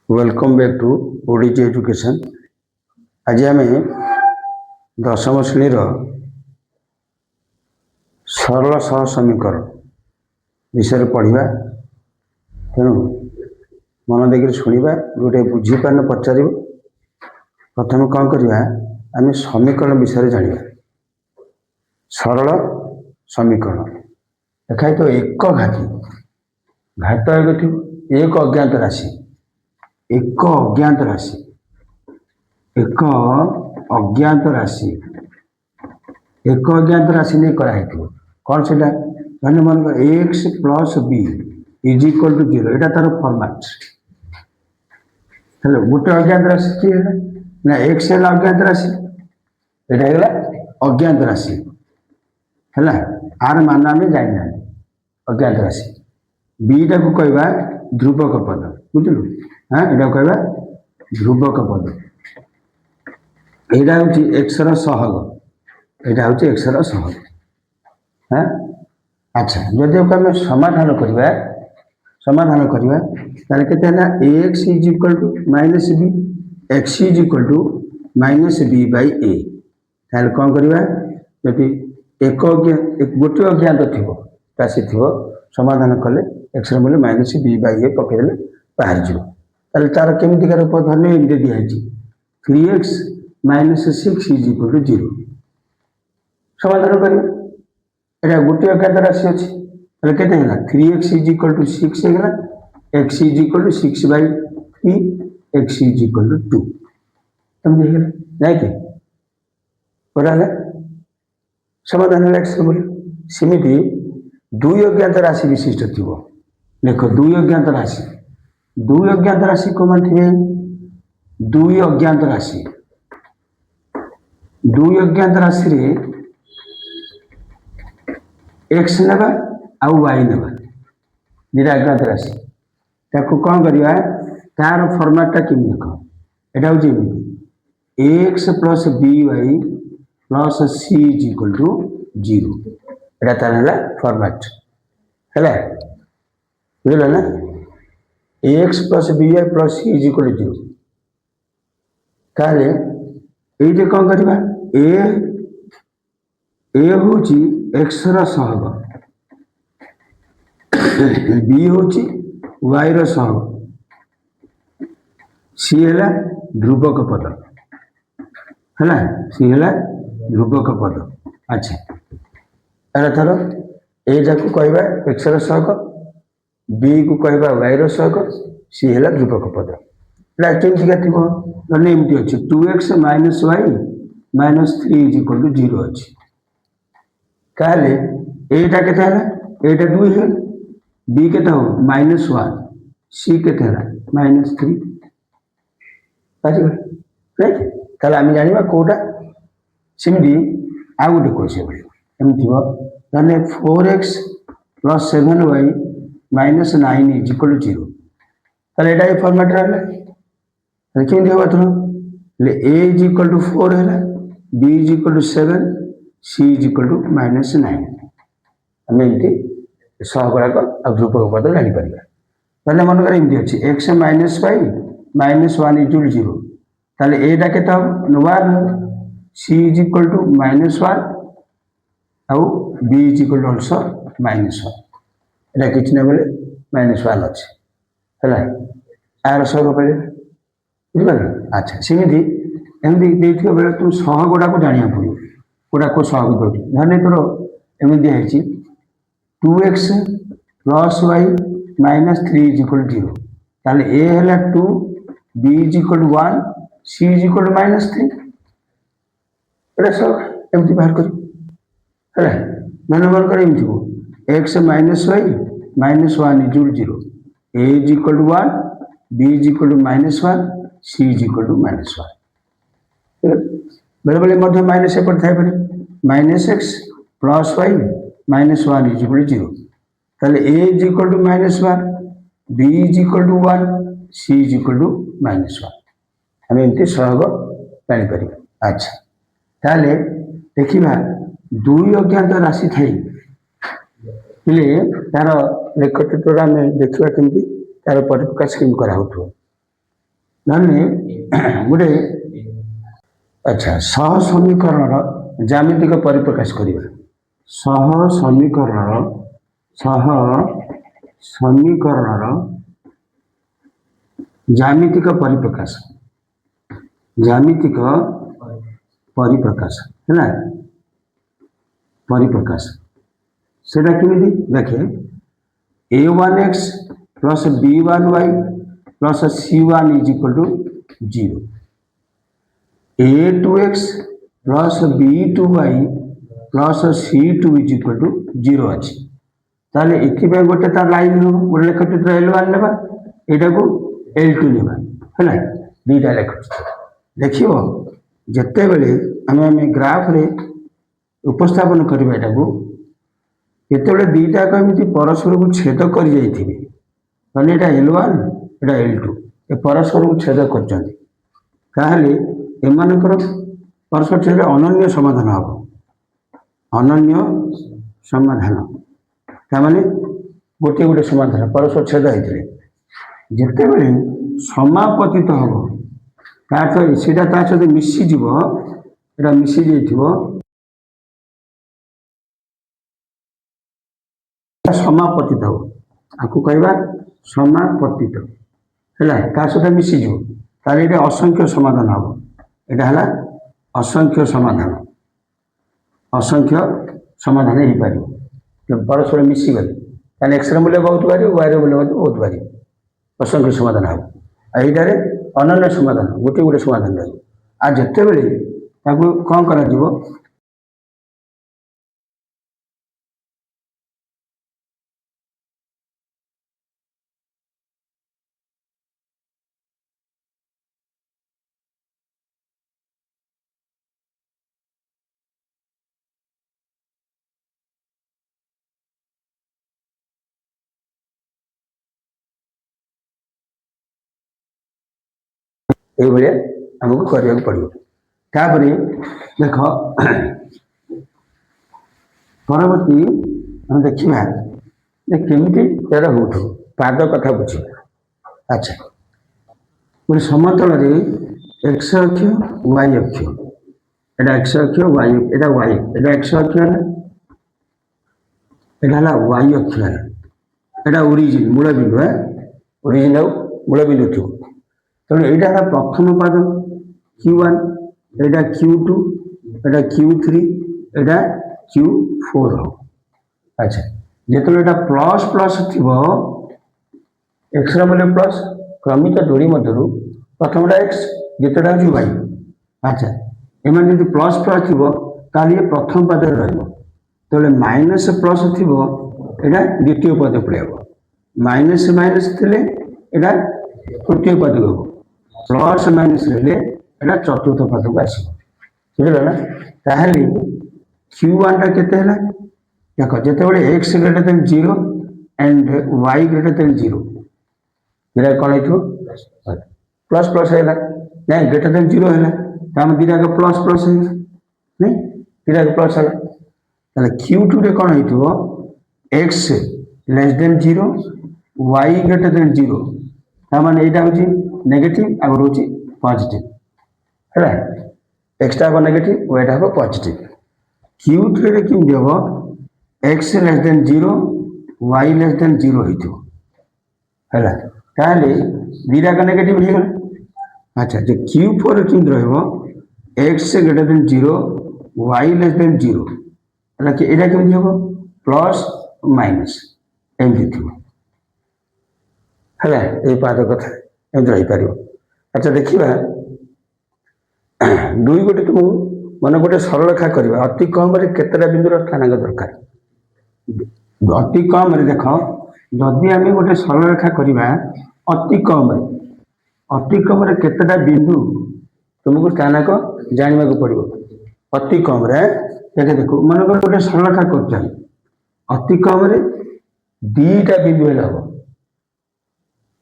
Welcome back to ODG education. आज आम दशम श्रेणी सरल सह समीकरण विषय पढ़ा। तेणु मन देकर शुणा गोटे बुझीपार पचार। प्रथम कौन करवा आम समीकरण विषय जाना। सरल समीकरण देखाई तो एक घाती घात एक अज्ञात राशि एक अज्ञात राशि एक अज्ञात राशि एक अज्ञात राशि नहीं कराई कौन से मन कर X plus B is equal to 0 यहाँ तार फॉर्मेट हेलो गोटे अज्ञात राशि किए ना एक्स है अज्ञात राशि यहाँ अज्ञात राशि है आर मान आम जाना अज्ञात राशि बीटा को कहवा ध्रुवक पद बुझलु। हाँ यहाँ कहवा ध्रुवक पद यहाँ हूँ एक्स रहग यहाँ हूँ एक्स रहग। हाँ अच्छा जदि आम समाधान करवा के x is equal to minus b x is equal to minus b by a कौन करवा जदि एक गोटे अज्ञात थी राशि थी समाधान कले एक्स मूल्य माइनस बी बाई ए पकड़े बाहर जाए तार केमिका रूप धरने एमती दिखाई 3x minus 6 is equal to 0 समाधान करें। यहाँ गोटे अज्ञात राशि अच्छी के 3x इज इक्वल टू 6 है X is equal to 6 by 3 X is equal to 2 तुम देखिए बराबर समाधान एक्स मूल्य सेमती दुई अज्ञात राशि विशिष्ट थी देख दुई अज्ञात राशि को मान थे दुई अज्ञात राशि रे एक्स नेबा आउ वाई नेबा दुटा अज्ञात राशि ताको कौन करवा तार फॉर्मेटटा केमी देख यहाँ हूँ X plus B Y plus C is equal to 0 यहाँ तार है फॉर्मेट है बुझल ना X plus B Y plus C is equal to 0 ताले ये कौन करवा ए हूँ एक्स रहग बी हूँ वाई रहग सी है ध्रुवक पद है सी है ध्रुवक पद। अच्छा अरे थर ए जाको कहवा एक्स रहग बी को कहवा वाई रहग सी है ध्रुवक पद केमती थी एमती अच्छे 2x minus Y minus 3 is equal to 0 अच्छी ताले एटा के एटा 2 है बी के माइनस 1 सी के माइनस 3 राइट आम जाना कौटा सेमती आ गए कोई एमती थी 4x plus 7y minus 9 is equal to 0 ताले एटा ये फॉर्मेट रहा केमती होगा थोड़ा ए इज इक्वल टू 4 है B is equal to 7 C is equal to minus 9 आम एमती सहगुड़ाक ध्रुवक पद जापर ताले मन कर एमती अच्छे X minus Y minus 1 is equal 0 ताले एटा के 1 सी इज इक्वल टू माइनस 1 आउ B is equal to also minus 1 यहाँ किसी ना बोले माइनस 1 अच्छे है आर सहग पड़े बुझिपार। अच्छा सेमती एमती देखा बेले तुम सहगुड़ा को जाना पड़ो कौटा को सहग दे धरने तोर एम दिखाई 2x plus Y minus 3 is equal to 0 ताले ए है 2 B is equal to 1 C is equal to minus 3 एटा सब एमती बाहर कर है मन मन कर एमती x minus Y minus 1 is equal to 0 a is equal to 1 b is equal to minus 1 C is equal to minus 1 बेले बेले माइनस एपट थाई minus x plus Y minus 1 is equal to 0 ताले a is equal to minus 1 b is equal to 1 C is equal to minus 1 आम एमती सहग जापर। अच्छा ताले देखा दुई अज्ञात राशि थी तार रेखचित्र आम देखा केमती तार परिप्रकाश केमी कराऊ ମାନେ ଗୋଟେ ଆଚ୍ଛା ସହ ସମୀକରଣର ଜ୍ୟାମିତିକ ପରିପ୍ରକାଶ କରିବା ସହ ସମୀକରଣର ଜ୍ୟାମିତିକ ପରିପ୍ରକାଶ ହେଲା ପରିପ୍ରକାଶ ସେଟା କେମିତି ଦେଖେ a1x plus b1y plus c1 is equal to 0 a2x plus b2y plus c2 is equal to 0 ଅଛି ତାହେଲେ ଏଥିପାଇଁ ଗୋଟେ ତାର ଲାଇନ୍ ହେବ ଗୋଟେ ଲେଖଚିତ୍ର L1 ନେବା ଏଇଟାକୁ L2 ନେବା ହେଲା ଦୁଇଟା ଲେଖଚିତ୍ର ଦେଖିବ ଯେତେବେଳେ ଆମେ ଗ୍ରାଫରେ ଉପସ୍ଥାପନ କରିବା ଏଟାକୁ ଯେତେବେଳେ ଦୁଇଟାକ ଏମିତି ପରସ୍ପରକୁ ଛେଦ କରିଯାଇଥିବେ ମାନେ ଏଇଟା L1 ଏଇଟା L2 ଏ ପରସ୍ପରକୁ ଛେଦ କରିଛନ୍ତି ତାହେଲେ ଏମାନଙ୍କର ପରସ୍ପର ଛେଦ ଅନନ୍ୟ ସମାଧାନ ହେବ ଅନନ୍ୟ ସମାଧାନ ତାମାନେ ଗୋଟିଏ ଗୋଟେ ସମାଧାନ ପରସ୍ପର ଛେଦ ହେଇଥିଲେ ଯେତେବେଳେ ସମାପତିତ ହେବ ତା ସେଇଟା ତା ସହିତ ମିଶିଯିବ ଏଇଟା ମିଶିଯାଇଥିବ ସମାପତିତ ହେବ ଆକୁ କହିବା ସମାପତିତ ହେଲା ତା ସହିତ ମିଶିଯିବ ତାହେଲେ ଏଇଟା ଅସଂଖ୍ୟ ସମାଧାନ ହେବ ଏଇଟା ହେଲା ଅସଂଖ୍ୟ ସମାଧାନ ହେଇପାରିବ ପରସ୍ପର ମିଶିଗଲେ ତାହେଲେ ଏକ୍ସର ମୂଲ୍ୟ ବହୁତ ବାହାରିବ ୱାଇର ମୂଲ୍ୟ ମଧ୍ୟ ବହୁତ ବାହାରିବ ଅସଂଖ୍ୟ ସମାଧାନ ହେବ ଆଉ ଏଇଟାରେ ଅନନ୍ୟ ସମାଧାନ ଗୋଟିଏ ଗୋଟେ ସମାଧାନ ରହିବ ଆଉ ଯେତେବେଳେ ତାକୁ କ'ଣ କରାଯିବ এইଭଳିଆ ଆମକୁ କରିବାକୁ ପଡ଼ିବ ତାପରେ ଦେଖ ପରବର୍ତ୍ତୀ ଆମେ ଦେଖିବା ଯେ କେମିତି ଏଇଟା ହେଉଥିବ ପାଦ କଥା ବୁଝିବା ଆଚ୍ଛା ଗୋଟେ ସମତଳରେ ଏକ୍ସ ଅକ୍ଷ ୱାଇ ଅକ୍ଷ ଏଇଟା ଏକ୍ସ ଅକ୍ଷ ୱାଇ ଏଇଟା ୱାଇ ଏଇଟା ଏକ୍ସ ଅକ୍ଷ ହେଲା ଏଇଟା ହେଲା ୱାଇ ଅକ୍ଷ ହେଲା ଏଇଟା ଓରିଜିନ୍ ମୂଳବିନ୍ଦୁ ଓରିଜିନ୍ ଆଉ ମୂଳବିନ୍ଦୁ ଥିବ ତେଣୁ ଏଇଟା ହେଲା ପ୍ରଥମ ପାଦ Q1 ଏଇଟା Q2 ଏଇଟା Q3 ଏଇଟା Q4 ହେବ ଆଚ୍ଛା ଯେତେବେଳେ ଏଇଟା ପ୍ଲସ୍ ପ୍ଲସ୍ ଥିବ ଏକ୍ସର ମୂଲ୍ୟ ପ୍ଲସ୍ କ୍ରମିକ ଯୋଡ଼ି ମଧ୍ୟରୁ ପ୍ରଥମଟା ଏକ୍ସ ଦ୍ୱିତୀୟଟା ହେଉଛି ୱାଇ ଆଚ୍ଛା ଏମାନେ ଯଦି ପ୍ଲସ୍ ପ୍ଲସ୍ ଥିବ ତାହେଲେ ଇଏ ପ୍ରଥମ ପାଦରେ ରହିବ ଯେତେବେଳେ ମାଇନସ୍ ପ୍ଲସ୍ ଥିବ ଏଇଟା ଦ୍ୱିତୀୟ ପଦ ପଳେଇବ ମାଇନସ୍ ମାଇନସ୍ ଥିଲେ ଏଇଟା ତୃତୀୟ ପଦକୁ ହେବ ପ୍ଲସ୍ ମାଇନସ୍ ରହିଲେ ଏଇଟା ଚତୁର୍ଥ ପଦକୁ ଆସିବ ବୁଝିଲ ନା ତାହେଲେ Q1 ଟା କେତେ ହେଲା ଦେଖ ଯେତେବେଳେ x greater than 0 and y greater than 0 ଏଇଟା କ'ଣ ହେଇଥିବ ପ୍ଲସ୍ ପ୍ଲସ୍ ହେଲା ନାଇଁ ଗ୍ରେଟର ଦେନ୍ 0 ହେଲା ତାମାନେ ଦୁଇଟାକ ପ୍ଲସ୍ ପ୍ଲସ୍ ହେଇଗଲା ନାଇଁ ଦୁଇଟାକ ପ୍ଲସ୍ ହେଲା ତାହେଲେ Q2ରେ କ'ଣ ହେଇଥିବ x less than 0 y greater than 0 ତାମାନେ ଏଇଟା ହେଉଛି ନେଗେଟିଭ୍ ଆଉ ରହୁଛି ପଜିଟିଭ୍ ହେଲା ଏକ୍ସଟା ହେବ ନେଗେଟିଭ୍ ୱାଇଟା ହେବ ପଜିଟିଭ୍ Q3ରେ କେମିତି ହେବ x less than 0 y less than 0 ହେଇଥିବ ହେଲା ତାହେଲେ ଦୁଇଟାକ ନେଗେଟିଭ୍ ହେଇଗଲା ଆଚ୍ଛା ଯେ Q4 କେମିତି ରହିବ x greater than 0 y less than 0 ହେଲା କି ଏଇଟା କେମିତି ହେବ ପ୍ଲସ୍ ମାଇନସ୍ ଏମିତି ଥିବ ହେଲା ଏଇ ପାଦ କଥା ଏମିତି ରହିପାରିବ ଆଚ୍ଛା ଦେଖିବା ଦୁଇ ଗୋଟେ ତୁମକୁ ମାନେ ଗୋଟେ ସରଳରେଖା କରିବା ଅତି କମରେ କେତେଟା ବିନ୍ଦୁର ସ୍ଥାନାଙ୍କ ଦରକାର ଅତି କମରେ ଦେଖ ଯଦି ଆମେ ଗୋଟେ ସରଳରେଖା କରିବା ଅତି କମରେ କେତେଟା ବିନ୍ଦୁ ତୁମକୁ ସ୍ଥାନାଙ୍କ ଜାଣିବାକୁ ପଡ଼ିବ ଅତି କମରେ ଦେଖ ମନେକର ଗୋଟେ ସରଳରେଖା କରୁଛନ୍ତି ଅତି କମରେ ଦୁଇଟା ବିନ୍ଦୁ ହେଲେ ହେବ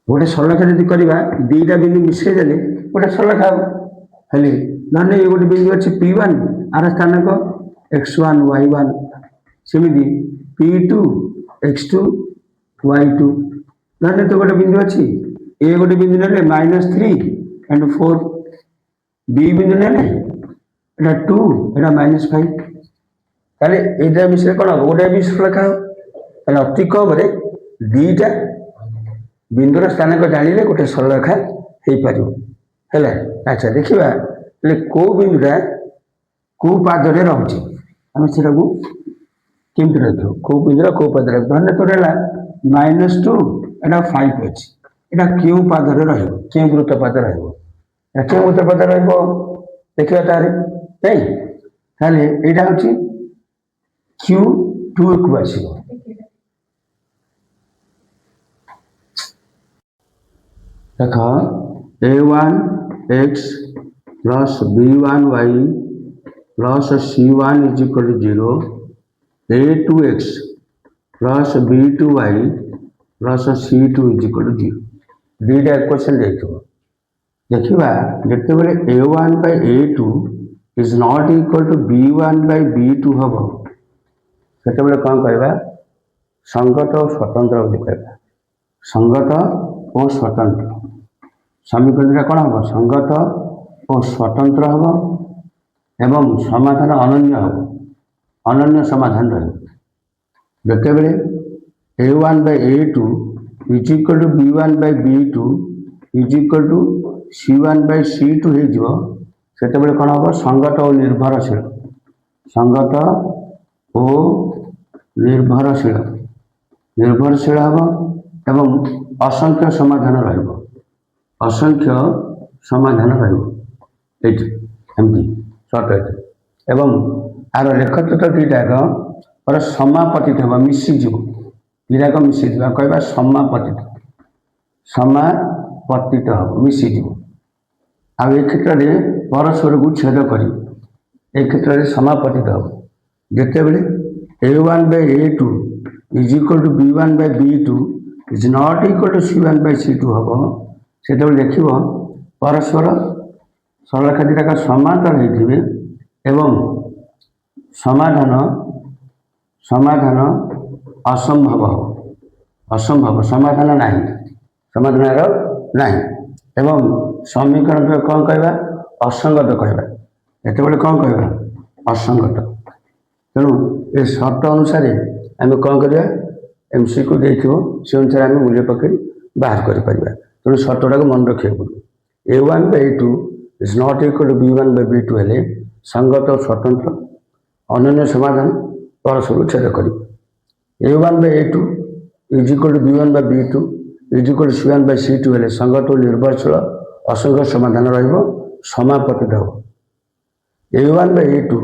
ଗୋଟେ ସରଳରେଖା ଯଦି କରିବା ଦୁଇଟା ବିନ୍ଦୁ ମିଶାଇ ଦେଲେ ଗୋଟେ ସରଳରେଖା ହେବ ହେଲେ ନହେଲେ ଏ ଗୋଟେ ବିନ୍ଦୁ ଅଛି P1 ଆର ସ୍ଥାନାଙ୍କ x1 y1 ସେମିତି P2 x2 y2 ନହେଲେ ତ ଗୋଟେ ବିନ୍ଦୁ ଅଛି ଏ ଗୋଟେ ବିନ୍ଦୁ ନେଲେ -3 and 4 B बिंदु ने एटा 2 एटा -5 ताले एटा विषय कोन गोटे विषय लिखा ताले अति कम रे दीटा बिंदुर स्थान को जानिले गोटे सरल रेखा हे पारियो हैला। अच्छा देखिबा ले को बिंदुटा को पादरे रहउची हम सेटा को केमति रखो को बिंदुरा को पादरे धन्य तो रेला -2 एटा 5 अछि एटा क्यों पादरे रहइबो क्यों वृत्त पादरे रहइबो एटा क्यों वृत्त पादरे रहइबो देखिबा तारे नहीं ताले एटा होची Q2 को आसीबो देखो a1x plus b1y plus c1 is equal to 0 a2x plus b2y plus c2 is equal to 0 दीटा equation देखिबा जते बेले a1 by a2 is not equal to b1 by b2 हबो सेते बेले कोन कहबा संगत और स्वतंत्र बोली कहबा संगत और स्वतंत्र समीकरण कौन हम संगत और स्वतंत्र हम एवं समाधान अनन्य हम अनन्य समाधान रते बेले a1 by a2 is equal to b1 by b2 is equal to c1 by c2 हे जिवो सेते बेले कौन हम संगत और निर्भरशील संगत और निर्भरशील निर्भरशील हम एवं असंख्य समाधान रहइबो असंख्य समाधान एमती सर्ट एवं आर लेखचित्र दुईटाक पर समापतित हम मिशीज दुईटाक मिशीज कहवा समापतित हम मिशीज आ क्षेत्र में परस्पर को छेद कर क्षेत्र में समापतित हम जिते बड़े a1 by a2 is equal to b1 by b2 is not equal to c1 by c2 हम से देख परस्पर सरलरेखा दुटा समांतर होते एवं समाधान समाधान असंभव असंभव समाधान नहीं समाधान नहीं एवं समीकरण कौन कहवा असंगत कहवा एत कौन कहवा असंगत तेणु ये शर्त अनुसार आम कौन करवा एमसी को देखो से अनुसार आम मूल्य पकड़ बाहर कर तेणु शर्तटा को मन रखा पड़े a1 by a2 is not equal to b1 by b2 हेले संगत और स्वतंत्र अनन्य समाधान परस्पर छेद कर a1 by a2 is equal to b1 by b2 is equal to c1 by c2 हेले संगत और निर्भरशील असंख्य समाधान रहिबो समापतित हो a1 by a2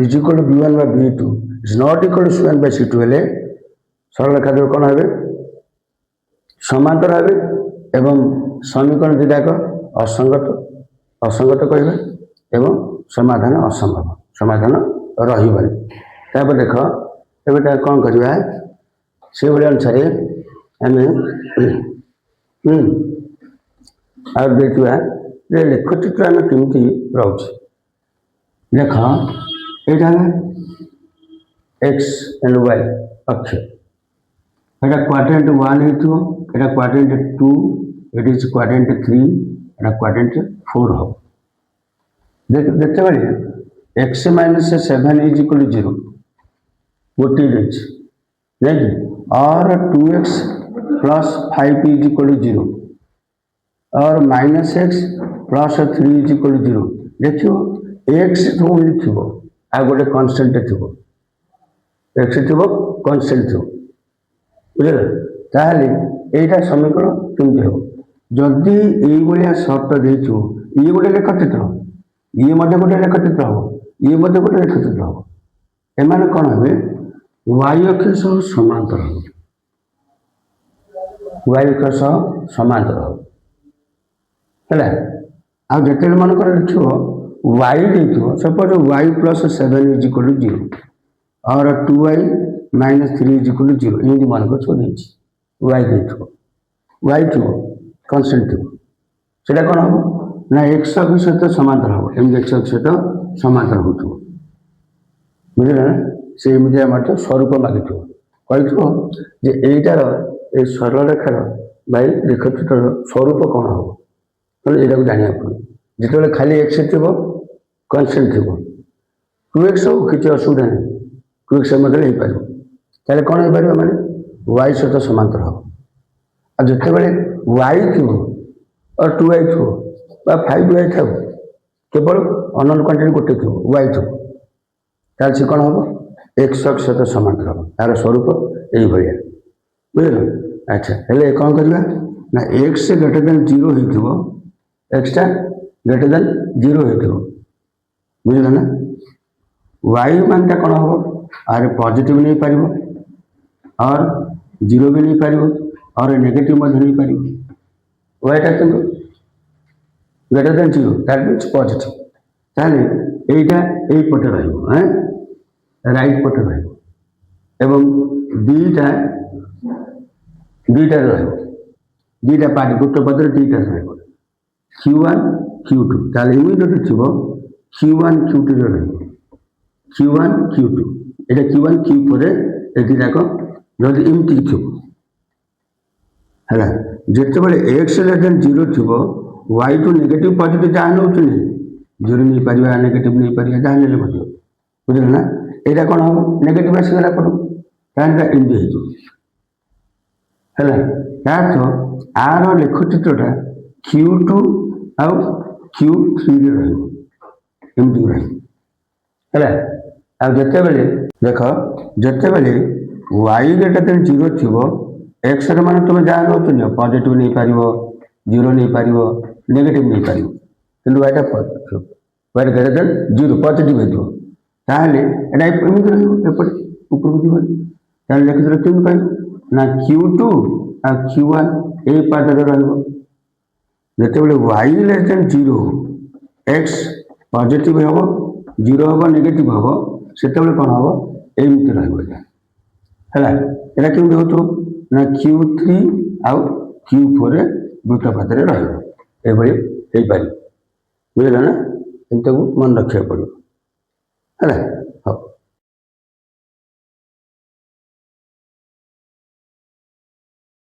is equal to b1 by b2 is not equal to c1 by c2 हेले सरल रेखा द्वय कौन हेबे समांतर हेबे एवं समीकरण दुटाक असंगत असंगत कहबा एवं समाधान असंभव समाधान रहिबनि तापर देख एबेटा कौन करबा से भली अनुसार आम और देखा ये लेखचित्र आम केमती रोचे देख यहाँ एक्स एंड वाई अक्ष एटा क्वाड्रेंट 1 हो एटा quadrant 2 it is quadrant 3 Etah quadrant 4 हो देखते बड़े X minus 7 is equal to 0 गोटे नहीं और 2x plus 5 is equal to 0 और minus x plus 3 is equal to 0 देखो एक्स थो लिखो आ गोटे कन्स्टेंट थो एक्स थो कन्स्टेंट थो बुझे ताहले एटा समीकरण केमती हो जदि ये सर्त देचु ये गोटे लेखचित्र ये गोटे लेखचित्र हम ये गोटे लेखचित्र हम एम कौन हे वाई अक्ष सह समांतर हम वाई अक्ष सह समांतर हम है आ जिते मनकर देख वाई देखो suppose Y plus 7 is equal to 0 और 2y minus 3 is equal to 0 एमती मनकर सब वाई देखो वाई थो कन्स्टेंट थो से कौन हम ना एक्स अक्ष सहित समांतर हम एम एक्स अक्ष सहित समांतर हो बुझे ना से एमती स्वरूप मागिथ कही जे यहीटार ये सरल रेखार भाई लेखचित्र स्वरूप कौन हम बोले ये जाना पड़ो जो खाली एक्स थी कन्स्टांट थी 2x हो किसी असुविधा नहीं 2x मतलब हो पार ताले कौन हो पार मैंने y सहित समांतर हम और जिते y थी और 2y थो 5y था केवल अनोन क्वांटिटी गोटे थी y थो ताल से कौन हम x सहित समांतर हम तार स्वरूप यही भाया बुझल अच्छा हेल्ले कौन करवा ना x ग्रेटर देन 0 हो एक्सटा ग्रेटर देन 0 हो बुझल ना y मानटा कौन हम आर पॉजिटिव नहीं पार और 0 भी नहीं पार और नेगेटिव नहीं पार वाईटा क्यों greater than 0 that means positive ताले एटा ए पटे रहइबो हैं राइट पटे रहइबो एवं दुईटा रहइबो दुईटा पार्ट गोटे पदर दुईटा रहइबो q1 q2 ताले इमिडिएटली थिबो q1 q2 रे रहइबो q1 q2 एटा q1 q4 ए दुईटाक जदि एमती थिबो हैला जेते बेले x लेस देन 0 थिबो y टू नेगेटिव पॉजिटिव जहाँ नौचुनी 0 नहीं पारिबा नेगेटिव नहीं पारिबा जहाँ नेले मध्य बुझल ना एटा कौन हम नेगेटिव आसीगला पटो तांटा एमती हेजो हैला तातो आर लेखचित्रटा q2 आउ q3 रे रहइबो एमती रहइबो हैला आ जेते बेले देखो जेते बेले y ग्रेटर देन 0 थिबो x रे माने तुम जहाँ नौचुनी पॉजिटिव नहीं पारिबो 0 नहीं पारिबो नेगेटिव नहीं पारिबो किंतु वाइटा positive y greater than 0 positive हेतु ताले एटा एमती रहइबो एपटे ऊपर को जीवन ताले लेखचित्र केमि पाइबो ना q2 आ q1 ए पार्ट रे रहइबो जेते बेले y less than 0 x positive हेबो 0 हेबो नेगेटिव हेबो सेते बेले कोन हेबो एमती रहइबो हैला एटा केमि होतो ना q3 आउ q4 रे दुटा पदरे रहइबो ए भली हे पारि बुझला ना एंतको मन रखिया पड़ो हैला।